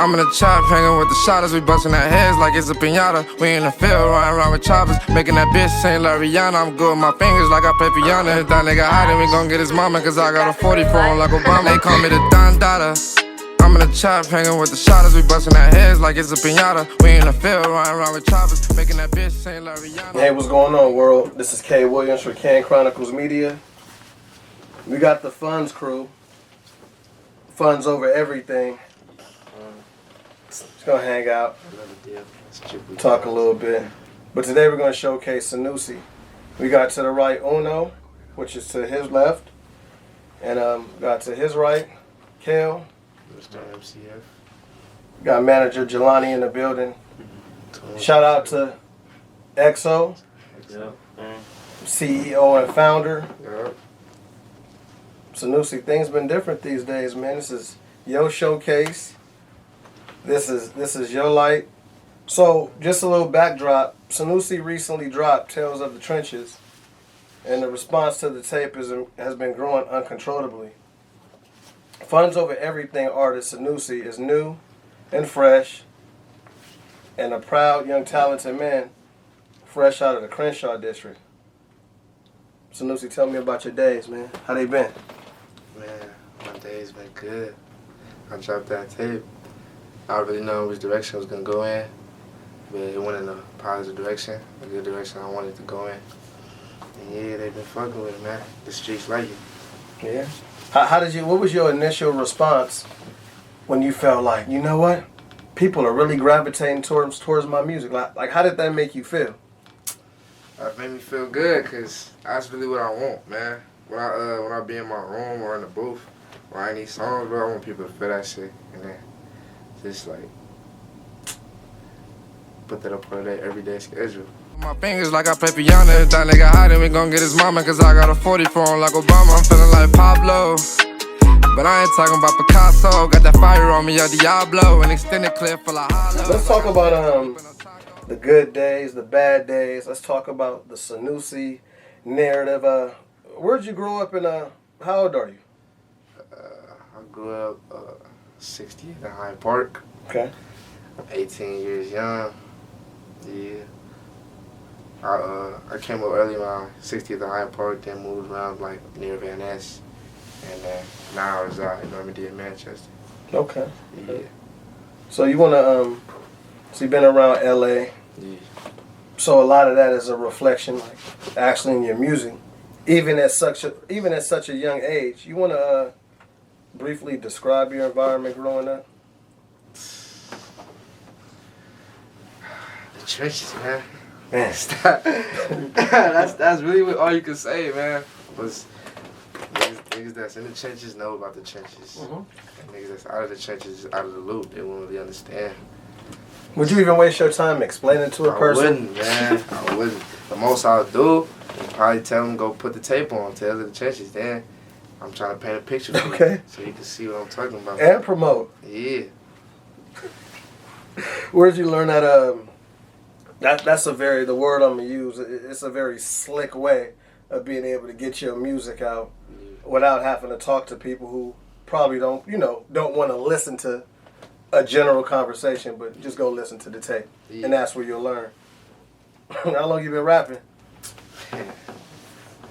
I'm in the trap, hanging with the shotters. We busting our heads like it's a piñata. We in the field, riding around with choppers. Making that bitch Saint Rihanna. I'm good with my fingers like I play piano. If that nigga hot, then we gon' get his mama. Cause I got a 40 for him like Obama. They call me the Don Dada. I'm in the trap, hanging with the shotters. We busting our heads like it's a piñata. We in the field, riding around with choppers. Making that bitch Saint Rihanna. Hey, what's going on, world? This is K. Williams for Chronicles Media. We got the Funds crew. Funds over everything. Just gonna hang out, talk a little bit. But today we're gonna showcase Sanusi. We got to the right Uno, which is to his left, and got to his right, Kale. Mr. MCF. Got manager Jelani in the building. Shout out to X.O, CEO and founder. Sanusi, things been different these days, man. This is your showcase. This is your light. So, just a little backdrop. Sanusi recently dropped Tales of the Trenches, and the response to the tape has been growing uncontrollably. Funds over everything artist Sanusi is new and fresh, and a proud young talented man, fresh out of the Crenshaw district. Sanusi, tell me about your days, man. How they been? Man, my day's been good. I dropped that tape. I don't really know which direction it was going to go in, but it went in a positive direction, a good direction I wanted it to go in. And yeah, they've been fucking with it, man. The streets like it. Yeah. What was your initial response when you felt like, you know what? People are really gravitating towards my music. Like how did that make you feel? It made me feel good, because that's really what I want, man. When I be in my room or in the booth, writing these songs, bro, I want people to feel that shit. And then just like put that up on their everyday schedule. My fingers like I play piano. If that nigga hot, then we gon' get his mama. Cause I got a 40 for him like Obama. I'm feeling like Pablo, but I ain't talking about Picasso. Got that fire on me, a Diablo. An extended clip full of hollow. Let's talk about the good days, the bad days. Let's talk about the Sanusi narrative. Where'd you grow up in? How old are you? I grew up 60th in Hyde Park. Okay. 18 years young. Yeah. I came up early around 60th in Hyde Park, then moved around like near Van Ness. And then now I reside in Normandy in Manchester. Okay. Yeah. So you wanna so you've been around LA. Yeah. So a lot of that is a reflection, like actually in your music. Even at such a young age, you wanna briefly describe your environment growing up? The trenches, man. Man, that's really all you can say, man. Was niggas that's in the trenches know about the trenches. And niggas that's out of the trenches, out of the loop, they won't really understand. Would you even waste your time explaining to a person? I wouldn't, man. I wouldn't. The most I'll do is probably tell them go put the tape on, Tales of the Trenches. Then I'm trying to paint a picture for you, so you can see what I'm talking about. And promote. Yeah. Where'd you learn that? That's the word I'm gonna use. It's a very slick way of being able to get your music out without having to talk to people who probably don't want to listen to a general conversation, but just go listen to the tape, and that's where you'll learn. How long you been rapping?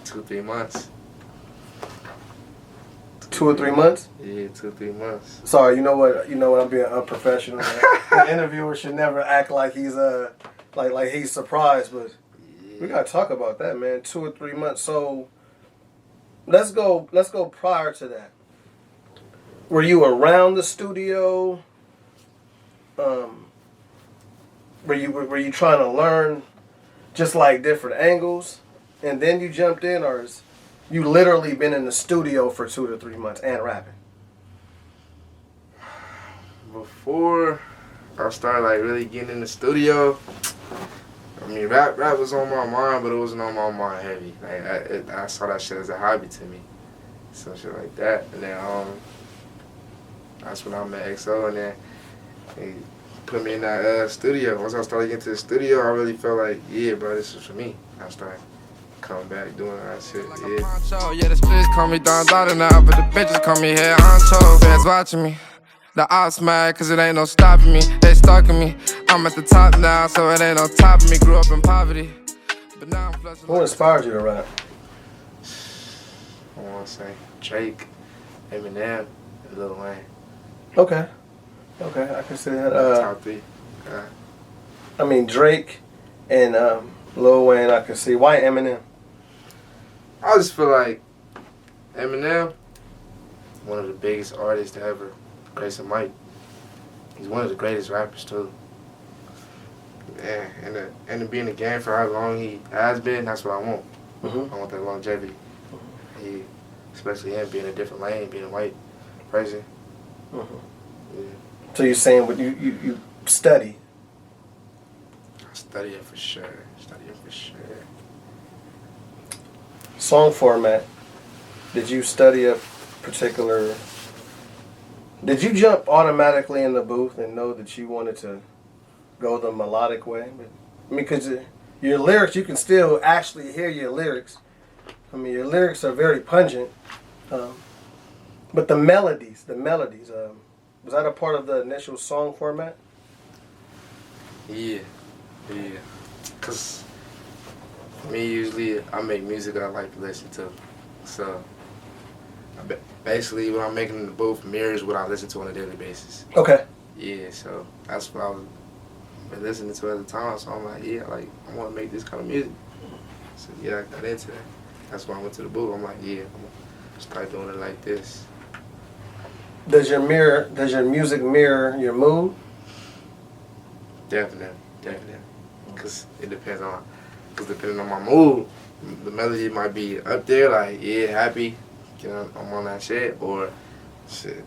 2-3 months. 2 or 3 months? Yeah, 2-3 months. Sorry, you know what? I'm being unprofessional. The interviewer should never act like he's like he's surprised, but we gotta talk about that, man. 2 or 3 months. So let's go prior to that. Were you around the studio? Were you trying to learn just like different angles, and then you jumped in, or is you literally been in the studio for 2 to 3 months and rapping? Before I started like really getting in the studio, I mean rap was on my mind, but it wasn't on my mind heavy. Like I saw that shit as a hobby to me, some shit like that. And then that's when I met XO, and then he put me in that studio. Once I started getting to the studio, I really felt like, yeah, bro, this is for me. I started coming back doing that shit. Yeah. Yeah, the streets call me Don Dada now, but the bitches call me Head Honcho. Feds watching me. The ops mad cause it ain't no stopping me. They stalking me. I'm at the top now, so it ain't no top of me. Grew up in poverty, but now I'm flushing. Who inspired you to rap? I want to say Drake, Eminem, and Lil Wayne. Okay, I can see that. Top 3. I mean Drake and Lil Wayne. I can see. Why Eminem? I just feel like Eminem, one of the biggest artists to ever grace a mic. He's one of the greatest rappers too. Yeah, and to be in the game for how long he has been, that's what I want. Mm-hmm. I want that longevity. He, especially him being a different lane, being a white person. Mm-hmm. Yeah. So you're saying, but you study? I study it for sure. Song format. Did you study a particular? Did you jump automatically in the booth and know that you wanted to go the melodic way? I mean, because your lyrics, you can still actually hear your lyrics. I mean, your lyrics are very pungent. But the melodies, was that a part of the initial song format? Yeah. Cause me usually I make music I like to listen to, so basically what I'm making in the booth mirrors what I listen to on a daily basis. Okay. Yeah, so that's what I was been listening to at the time. So I'm like, yeah, like I want to make this kind of music. So yeah, I got into that. That's why I went to the booth. I'm like, yeah, I'm gonna start doing it like this. Does your music mirror your mood? Definitely. Cause depending on my mood, the melody might be up there, like yeah, happy, you know, I'm on that shit, or shit,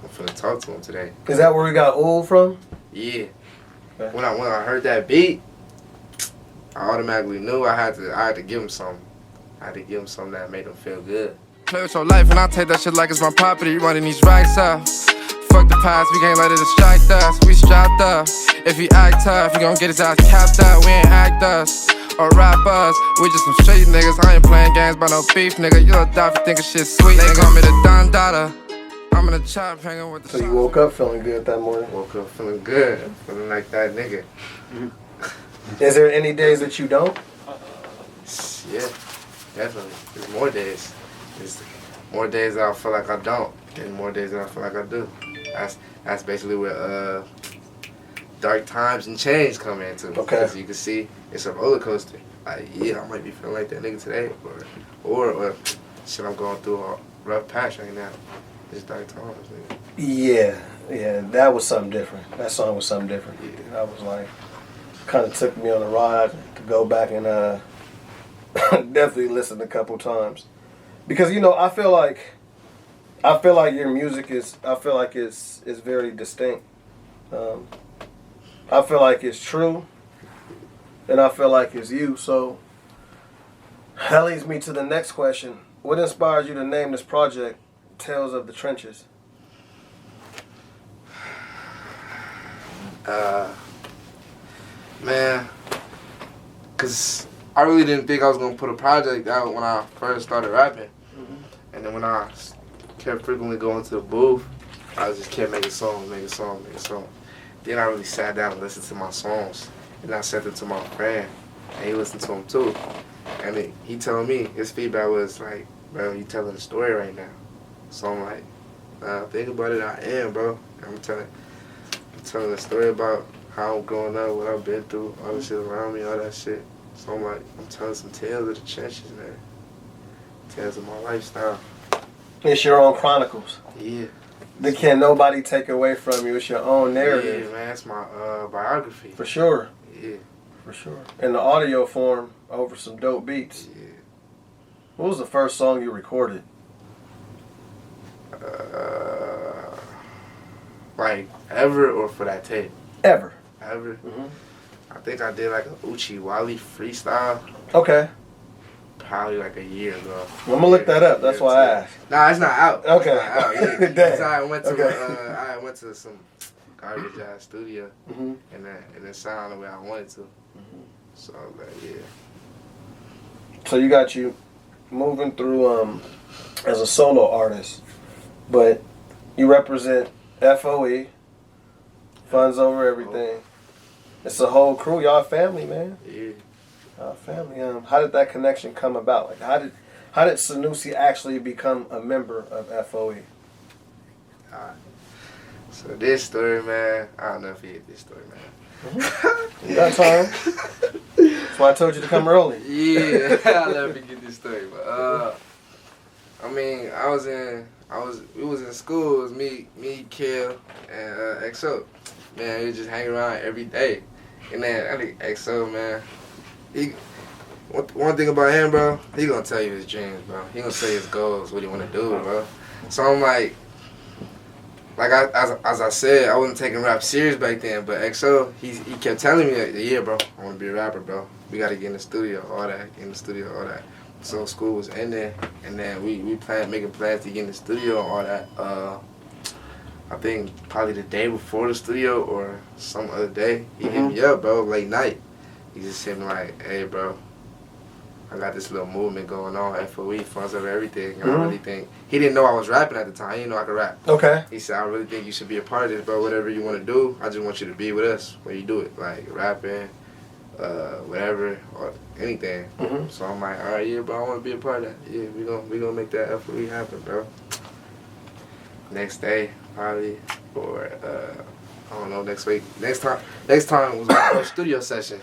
I'm finna talk to him today. Is that where we got old from? Yeah. Okay. When I heard that beat, I automatically knew I had to give him something. I had to give him something that made him feel good. Play with your life and I take that shit like it's my property. Running these racks up. Fuck the past, we can't let it distract us. We strapped up. If he act tough, he gon' get his ass capped up. We ain't actors or rappers. We just some straight niggas. I ain't playing games by no beef, nigga. You a die for thinking shit sweet. They call me the Don Dada. I'm in the chop hanging with the. So you woke up feeling good that morning? Woke up feeling good, feeling like that nigga. Is there any days that you don't? Yeah, definitely. There's more days. There's more days that I feel like I don't, and more days that I feel like I do. That's basically where dark times and change come into. Okay. Because you can see it's a roller coaster. Like yeah, I might be feeling like that nigga today, or shit, I'm going through a rough patch right now. It's dark times, nigga. Yeah, that was something different. That song was something different. Yeah. I was like, kind of took me on a ride to go back and definitely listen a couple times, because you know I feel like your music is very distinct. I feel like it's true, and I feel like it's you. So that leads me to the next question: what inspires you to name this project Tales of the Trenches? Man, cause I really didn't think I was gonna put a project out when I first started rapping, and then when I kept frequently going to the booth, I just kept making songs. Then I really sat down and listened to my songs, and I sent them to my friend, and he listened to them too, and he telling me his feedback was like, bro, you telling a story right now. So I'm like, think about it, I am, bro. I'm telling a story about how I'm growing up, what I've been through, all the shit around me, all that shit. So I'm like, I'm telling some tales of the trenches, man. Tales of my lifestyle. It's your own chronicles. Yeah. That can't nobody take away from you. It's your own narrative. Yeah, man, it's my biography. For sure. Yeah. For sure. In the audio form, over some dope beats. Yeah. What was the first song you recorded? Like, ever or for that tape? Ever. Ever? Mm-hmm. I think I did like a Uchi Wally freestyle. Okay. Probably like a year ago. I'm gonna look that up. That's why I asked. Nah, it's not out. Okay. It's not out. Yeah. Damn. So I went to Okay. I went to some garbage ass studio, Mm-hmm. and it sounded the way I wanted to. Mm-hmm. So I was like, yeah. So you got you moving through as a solo artist, but you represent F.O.E. Funds over everything. It's a whole crew. Y'all family, man. Yeah. Y'all family. How did that connection come about? Like, how did Sanusi actually become a member of F.O.E.? So this story, man, I don't know if you hit this story, man. You got time? That's why I told you to come early. Yeah, I'll let me get this story, but I mean, we was in school. It was me, Kel, and XO. Man, we just hang around every day. And then I think XO, man, one thing about him, bro, he gonna tell you his dreams, bro. He gonna tell you his goals, what he wanna do, bro. So I'm like as I said, I wasn't taking rap serious back then, but XO, he kept telling me, like, yeah, bro, I wanna be a rapper, bro. We gotta get in the studio, all that. So school was ending, and then we making plans to get in the studio and all that. I think probably the day before the studio or some other day, he hit me up, bro, late night. He just hit me like, hey, bro, I got this little movement going on, F.O.E, funds over everything. And I really think, he didn't know I was rapping at the time. He didn't know I could rap. Okay. He said, I really think you should be a part of this, bro. Whatever you want to do, I just want you to be with us when you do it. Like rapping, whatever, or anything. So I'm like, all right, yeah, bro, I want to be a part of that. Yeah, we gonna make that F.O.E happen, bro. Next day, probably, or I don't know, next week. Next time was my first studio session.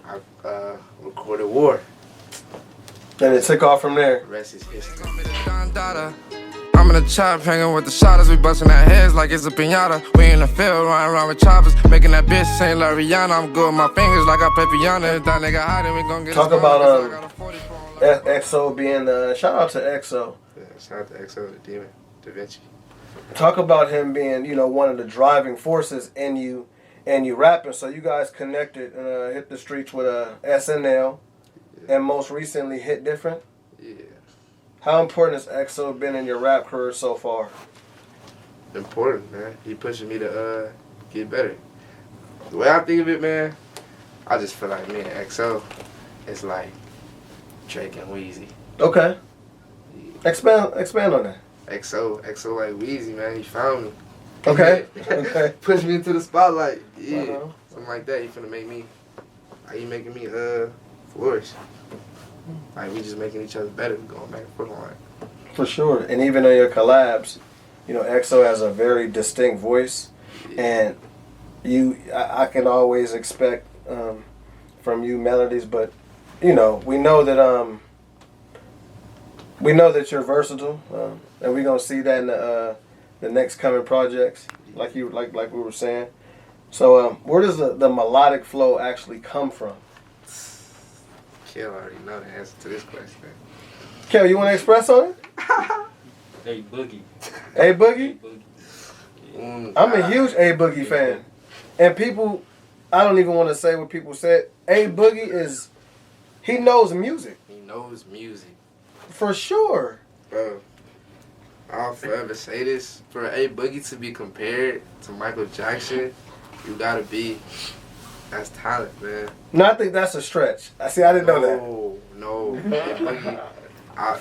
I recorded War. And it took off from there. The rest is history. I'm in the chop hanging with the shotters, we busting our heads like it's a piñata. We in the field riding around with choppers, making that bitch Saint Rihanna. I'm good with my fingers like I play piano. If that nigga hiding, we gon' get talk about XO being shout out to XO. Yeah, shout out to XO, the Demon, Da Vinci. Talk about him being, one of the driving forces in you rapping. So you guys connected, hit the streets with SNL, and most recently Hit Different. Yeah. How important has XO been in your rap career so far? Important, man. He pushing me to get better. The way I think of it, man, I just feel like me and XO is like Drake and Weezy. Okay. Yeah. Expand on that. XO like Weezy, man. He found me. Okay. Okay. Pushed me into the spotlight. Yeah. Something like that. He finna make me. He making me flourish. Like we just making each other better, going back and forth on it. For sure. And even in your collabs, XO has a very distinct voice, and I can always expect from you melodies, but we know that you're versatile, and we're gonna see that in the next coming projects, like we were saying. So where does the melodic flow actually come from? Kel already know the answer to this question. Kel, you want to express on it? A-Boogie. A-Boogie? I'm a huge A-Boogie fan. And people, I don't even want to say what people said. A-Boogie he knows music. He knows music. For sure. Bro, I'll forever say this. For A-Boogie to be compared to Michael Jackson, you gotta be, that's talent, man. No, I think that's a stretch. I didn't know that. No. A-Boogie,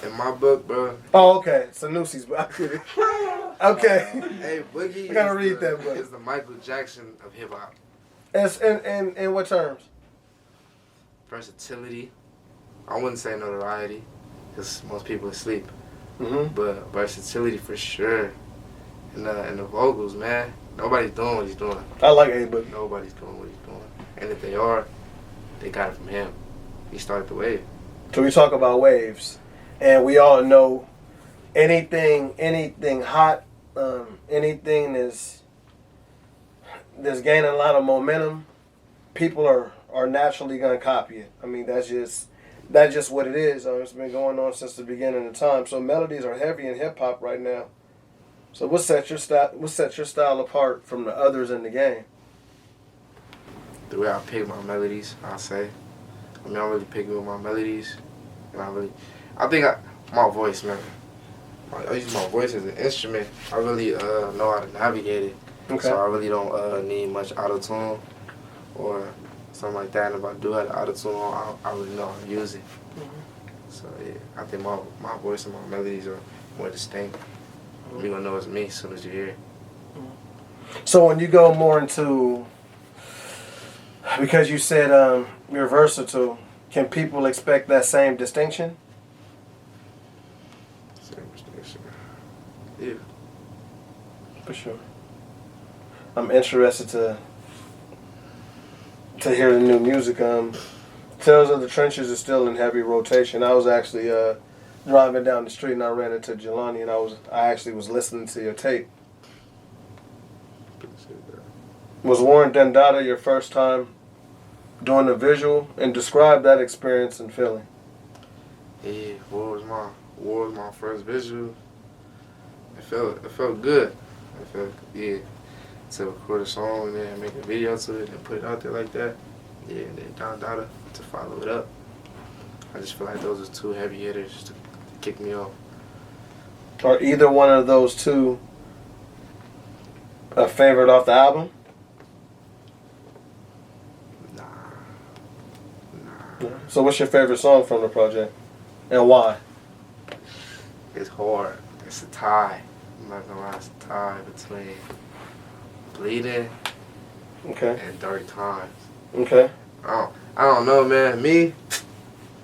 in my book, bro. Oh, okay. Sanusi's book. Okay. A-Boogie I gotta read that book. Is the Michael Jackson of hip-hop. In what terms? Versatility. I wouldn't say notoriety, because most people asleep. Mm-hmm. But versatility for sure. And the vocals, man. Nobody's doing what he's doing. I like A-Boogie. Nobody's doing what he's doing. And if they are, they got it from him. He started the wave. So we talk about waves. And we all know anything hot, anything that's gaining a lot of momentum, people are naturally going to copy it. I mean, that's just what it is. It's been going on since the beginning of time. So melodies are heavy in hip-hop right now. So what sets your style apart from the others in the game? The way I pick my melodies, I say. I really pick with my melodies. And I think my voice, man. I use my voice as an instrument. I really know how to navigate it. Okay. So I really don't need much auto-tune or something like that. And if I do have the auto-tune on, I really know how to use it. Mm-hmm. So yeah, I think my voice and my melodies are more distinct. Mm-hmm. You're going to know it's me as soon as you hear it. So when you go more into, because you said you're versatile, can people expect that same distinction? Same distinction. Yeah. For sure. I'm interested to hear the new music. Tales of the Trenches is still in heavy rotation. I was actually driving down the street and I ran into Jelani and I actually was listening to your tape. Was Warren Dundada your first time doing the visual? And describe that experience and feeling. Yeah, War was my first visual. It felt good. It felt to record a song and then make a video to it and put it out there like that. Yeah, and then Don Dada to follow it up. I just feel like those are two heavy hitters to kick me off. Are either one of those two a favorite off the album? Nah. So what's your favorite song from the project? And why? It's hard. It's a tie. I'm not gonna lie, it's a tie between Bleeding Okay. and Dark Times. Okay. I don't know, man. Me,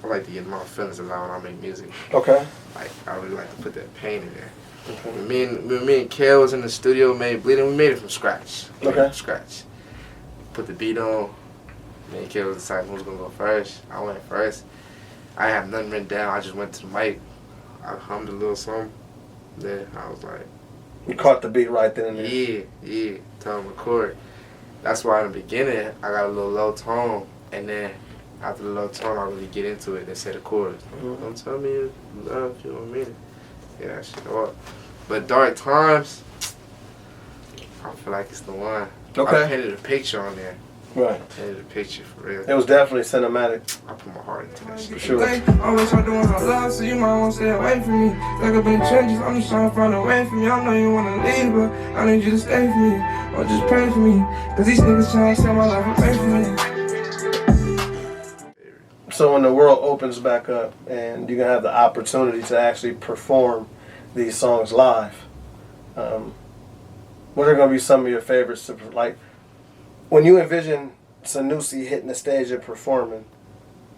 I like to get my feelings out when I make music. Okay. Like, I really like to put that pain in there. Okay. When me and Kale was in the studio, made Bleeding, we made it from scratch. Okay. From scratch. Put the beat on. Me and Kale was deciding who was gonna go first. I went first. I had nothing written down. I just went to the mic. I hummed a little something. Then I was like, You caught the beat right then and there. yeah. Tell him record. That's why in the beginning I got a little low tone, and then after the low tone I really get into it and say the chorus. Don't tell me you love if you don't mean it. Yeah, that shit hard. But Dark Times, I feel like it's the one. Okay. I painted a picture on there. Right. Painted a picture for real. It was definitely cinematic. I put my heart into that shit. For sure. Always try doing some love, so you might want to stay away from me. Stuck up in the trenches, I'm just trying to find a way for me. I know you want to leave, but I need you to stay for me. Or just pray for me, cause these niggas trying to sell my life away from me. So when the world opens back up and you're going to have the opportunity to actually perform these songs live, what are going to be some of your favorites to, like, when you envision Sanusi hitting the stage and performing,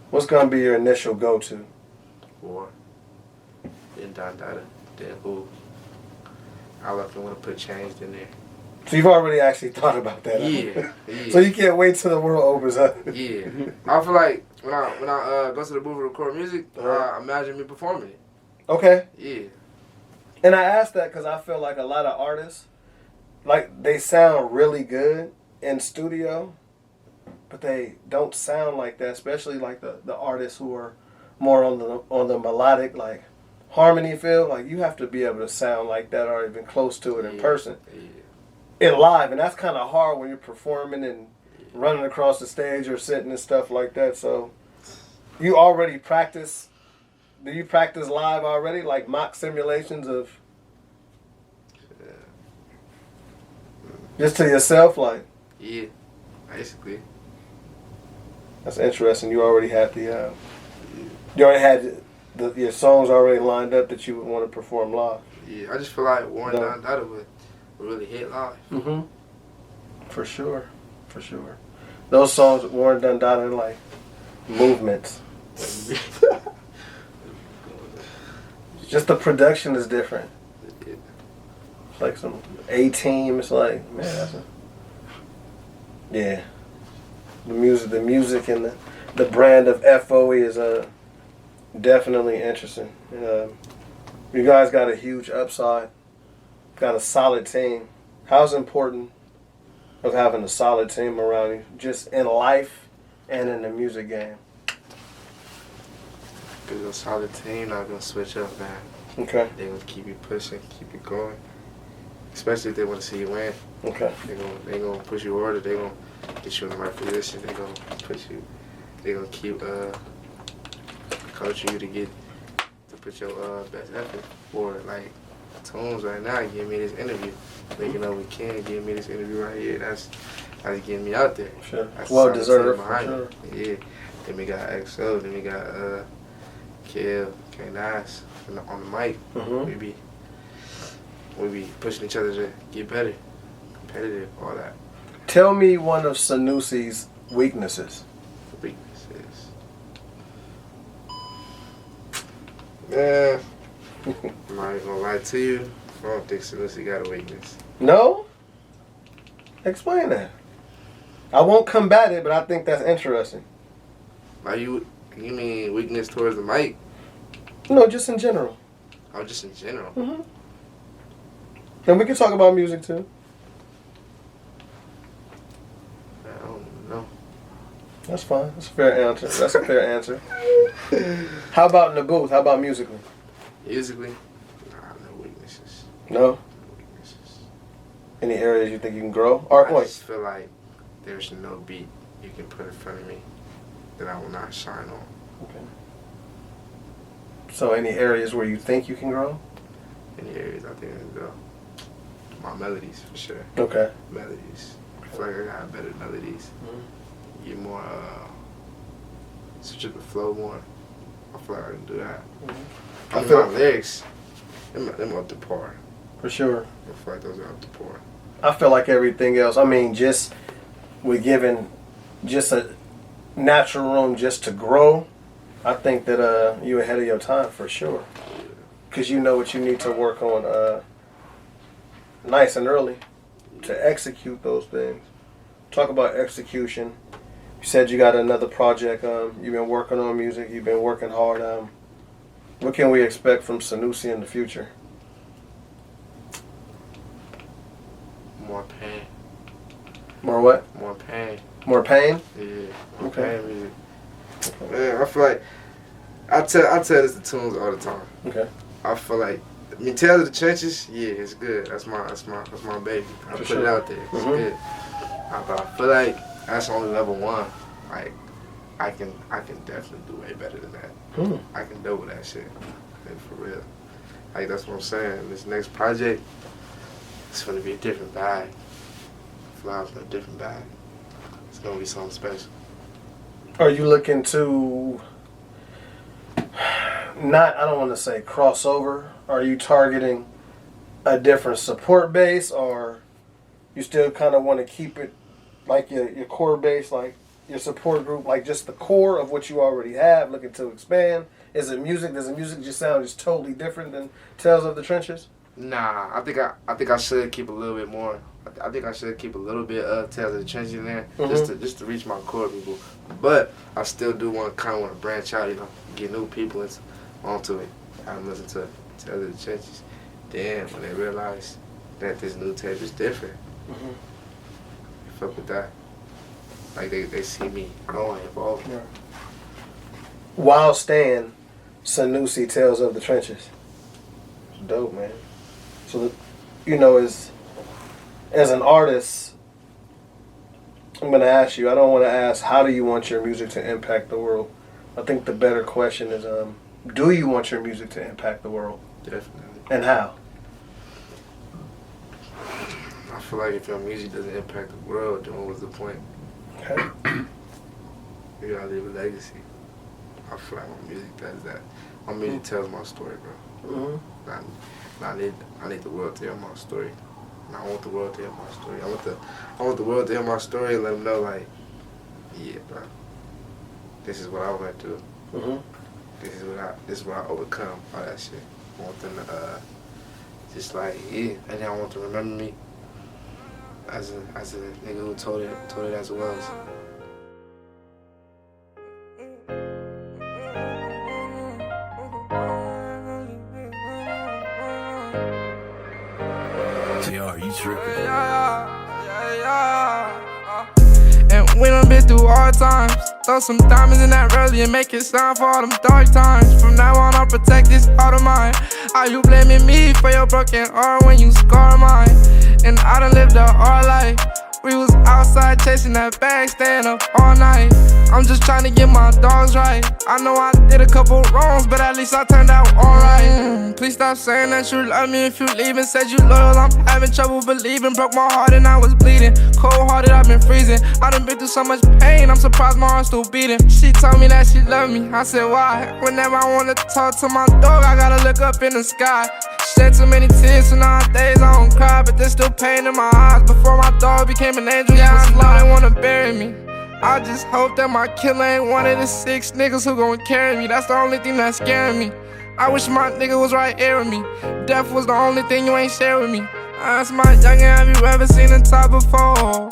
what's going to be your initial go-to? War. Then Don Dada. Then who? I love to want to put change in there. So you've already actually thought about that. Yeah. So you can't wait till the world opens up. Yeah. I feel like when I go to the booth and record music, I imagine me performing it. Okay. Yeah. And I asked that because I feel like a lot of artists, like, they sound really good in studio, but they don't sound like that, especially like the artists who are more on the melodic, like, harmony feel. Like, you have to be able to sound like that or even close to it in person. Yeah. In live, and that's kind of hard when you're performing and running across the stage or sitting and stuff like that. So you already practice. Do you practice live already, like mock simulations of just to yourself? Like, Yeah. Basically. that's interesting. You already had you already had your songs already lined up that you would want to perform live. Yeah. I just feel like Warren Don Dada would really hit live. Mm-hmm. For sure. Those songs with Warren Dundada are like movements. Just the production is different. It's like some A-Team. It's like, man, that's yeah. The music and the brand of F.O.E is definitely interesting. You guys got a huge upside. Got a solid team. How's important of having a solid team around you, just in life and in the music game? Because a solid team not going to switch up, man. Okay. They're going to keep you pushing, keep you going. Especially if they want to see you win. Okay. They're going to push you harder. They're going to get you in the right position. They're going to push you. They're going to keep coaching you to put your best effort forward. Like, Tunes right now giving me this interview. Making up with Ken, giving me this interview right here. That's getting me out there. Sure. That's Well solid deserved, team for behind sure. me. Yeah. Then we got XO. Then we got Kill, K-Nice on the mic. Mm-hmm. We be pushing each other to get better. competitive, all that. Tell me one of Sanusi's weaknesses. Weaknesses. Man, I'm not even gonna lie to you. I don't think Sanusi got a weakness. No? Explain that. I won't combat it, but I think that's interesting. Like you mean weakness towards the mic? No, just in general. Oh, just in general. Mm-hmm. And we can talk about music too. I don't know. That's fine. That's a fair answer. That's a fair answer. How about in the booth? How about musically? Musically, nah, no weaknesses. No? No weaknesses. Any areas you think you can grow? Or I wait. just feel like there's no beat you can put in front of me that I will not shine on. Okay. So any areas where you think you can grow? Any areas I think I can go. My melodies, for sure. Okay. Melodies. I feel like I got better melodies. Mm-hmm. Get more, switch up the flow more. I feel like I can do that. Mm-hmm. I feel my lyrics, them up to par. For sure. I feel like those are up to par. I feel like everything else. I mean, just we're given just a natural room just to grow. I think that you're ahead of your time for sure. Because you know what you need to work on nice and early to execute those things. Talk about execution. You said you got another project. You've been working on music. You've been working hard. What can we expect from Sanusi in the future? More pain. More what? More pain. More pain? Yeah. More Okay. pain music. Man, I feel like I tell this to tunes all the time. Okay. I feel like Tales of the Trenches, yeah, it's good. That's my baby. I For put sure. it out there. It's good. But I feel like that's only level one. Like I can definitely do way better than that. I can double that shit. Like, for real. Like that's what I'm saying. This next project, it's gonna be a different bag. Flowers in a different bag. It's gonna be something special. Are you looking to not, I don't want to say crossover. Are you targeting a different support base, or you still kind of want to keep it like your core base, like your support group, like just the core of what you already have, looking to expand? Is it music? Does the music just sound just totally different than Tales of the Trenches? Nah, I think I should keep a little bit more. I think I should keep a little bit of Tales of the Trenches in there, just to reach my core people. But I still do want to branch out, get new people onto it. I listen to Tales of the Trenches. Then when they realize that this new tape is different, they fuck with that. Like they see me growing, evolving. Yeah. While staying Sanusi Tales of the Trenches. It's dope, man. So, as an artist, I'm going to ask you, I don't want to ask, how do you want your music to impact the world? I think the better question is, do you want your music to impact the world? Definitely. And how? I feel like if your music doesn't impact the world, then what was the point? Okay. You gotta leave a legacy. I feel like my music does that. My music tells my story, bro. I need the world to hear my story. And I want the world to hear my story. I want the world to hear my story and let them know, like, yeah, bro, this is what I went through. This is what I overcome, all that shit. I want them to just like, yeah, and then I want them to remember me as a nigga who told it as it was. Are you tripping? And we done been through hard times. Throw some diamonds in that rally and make it sound for all them dark times. From now on, I'll protect this heart of mine. Are you blaming me for your broken heart when you scar mine? And I done lived a hard life. We was outside chasing that bag, staying up all night. I'm just trying to get my dogs right. I know I did a couple wrongs, but at least I turned out alright. Please stop saying that you love me if you leaving. Said you loyal, I'm having trouble believing. Broke my heart and I was bleeding. Cold hearted, I've been freezing. I done been through so much pain, I'm surprised my heart's still beating. She told me that she loved me, I said why? Whenever I wanna talk to my dog, I gotta look up in the sky. Shed too many tears, so nowadays I don't cry, but there's still pain in my eyes. Before my dog became an angel, yeah, I know they wanna bury me. I just hope that my killer ain't one of the 6 niggas who gon' carry me. That's the only thing that's scaring me. I wish my nigga was right here with me. Death was the only thing you ain't share with me. I asked my youngin', have you ever seen a top before?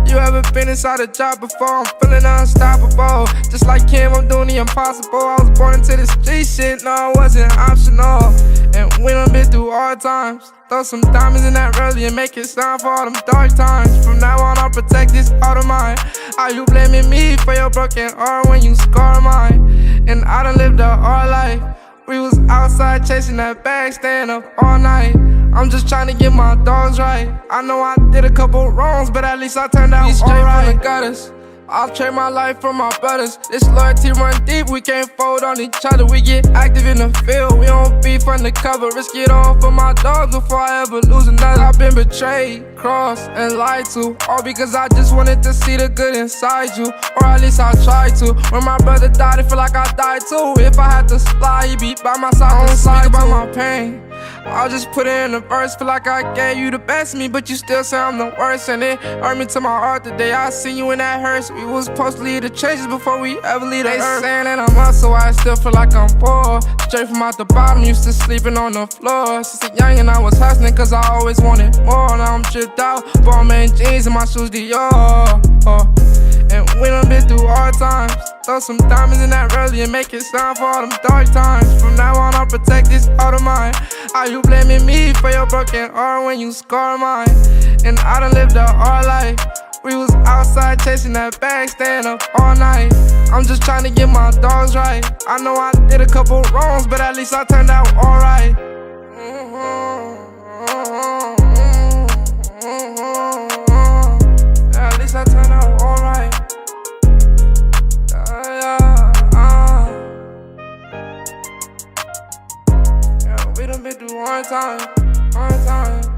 You ever been inside a job before? I'm feeling unstoppable. Just like Kim, I'm doing the impossible. I was born into this street shit, no, it wasn't optional. And we done been through hard times. Throw some diamonds in that early and make it shine for all them dark times. From now on, I'll protect this heart of mine. Are you blaming me for your broken heart when you scar mine? And I done lived a hard life. We was outside chasing that bag, staying up all night. I'm just trying to get my dogs right. I know I did a couple wrongs, but at least I turned out alright. From the gutters, I'll trade my life for my brothers. This loyalty run deep, we can't fold on each other. We get active in the field, we don't beef undercover. Risk it all for my dogs before I ever lose another. I've been betrayed, crossed, and lied to, all because I just wanted to see the good inside you. Or at least I tried to. When my brother died, it felt like I died too. If I had to slide, he'd be by my side. I don't speak about my pain, I'll just put it in a verse. Feel like I gave you the best of me, but you still say I'm the worst. And it hurt me to my heart the day I seen you in that hearse. We was supposed to leave the changes before we ever leave the earth. They saying that I'm up, so I still feel like I'm poor. Straight from out the bottom, used to sleeping on the floor. Since a young and I was hustling, cause I always wanted more. Now I'm tripped out, Balmain jeans and my shoes Dior. And we done been through hard times. Throw some diamonds in that early and make it shine for all them dark times. From now on, I'll protect this heart of mine. Are you blaming me for your broken heart when you scar mine? And I done lived a hard life. We was outside chasing that bag, staying up all night. I'm just trying to get my dogs right. I know I did a couple wrongs, but at least I turned out alright. At least I turned out alright. Yeah, we done been through hard times, hard times.